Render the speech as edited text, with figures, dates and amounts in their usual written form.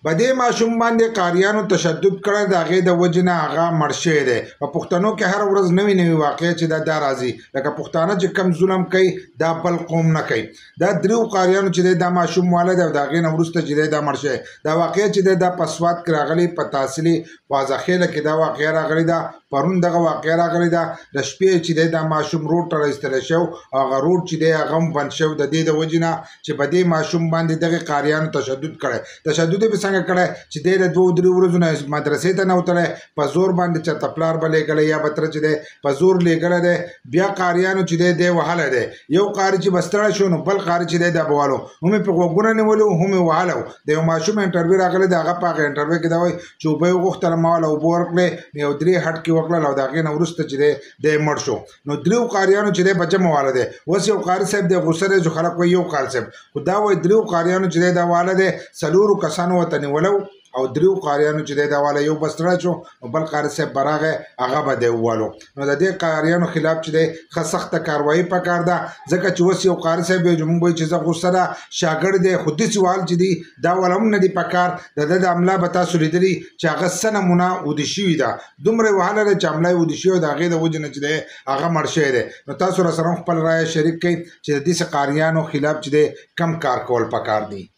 په دې ماشوم باندې قاریانو تشدد کړی د هغې د وجې نه هغه مړ شوی دی. په پښتنو کې هره ورځ نوې نوې واقعې چې دا راځي، لکه پښتانه چې کم ظلم کوي دا بل قوم نه کوي. دا دریو قاریانو چې دی دا ماشوم والا دی او د هغې نه وروسته چې دی دا مړ شوی. دا واقعه چې دی دا په سوات کې راغلی، په تحصیلي خوازخیله کې دا واقعه راغلی ده. پرون دغه واقعه راغلی ده. د شپې چې دی دا ماشوم روډ ته راایستلی شو او هغه روډ چې دی هغه هم بند شو د دې د وجې نه چې په دې ماشوم باندې دغې قاریانو تشدد کړی. تشدد یې په څنګه کړی چې دی د 2-3 ورځو نه مدرسې ته نه وتلی، په زور باندې چېرته پلار به لېږلی یا به تره چې دی په زور لېږلی دی. بیا قاریانو چې دی وهلی دی. یو قاري چې به ستړی شو نو بل قاري چې دی دا به والو، هم یې په غوږونه نیولي وو، هم یې وهلی وو. د یو ماشوم انټرویو راغلی دی، هغه په هغه انټرویو کې دا وایي چې اوبه یې وغوښتله، ما ول اوبه ورکړې، یو 3 هټکې وکړل او د هغې نه وروسته چې دی مړ شو. نو 3 قاریانو چې دی په جمع واله دی. اوس یو قاري صاحب دی غوسه دی چې خلک وایي یو قاري صاحب، خو دا وایي 3 قاریانو چې دی دا واله دی 4 کسانو ورته نیولی او 3 قاریانو چې دی دا والا یو به ستړی شو او بل قاري صاحب به راغی هغه به دی ووالو. نو د دې قاریانو خلاف چې دی ښه سخته کاروایي پکار ده، ځکه چې اوس یو قاري صاحب دی چې مونږ وایي چې زه غوسه ده شاګرد دی، خو داسې وال چې دي دا والا هم نه دي پکار. د ده د املا به تاسو لیدلي چې هغه څه نمونه ودې شوي ده، دومره یې وهلی ده چې املا یې ودې شوې د هغې د وجې نه چې دی هغه مړ شوی دی. نو تاسو راسره هم خپل رایه شریک کړئ چې د داسې قاریانو خلاف چې دی کم کار کول پکار دي.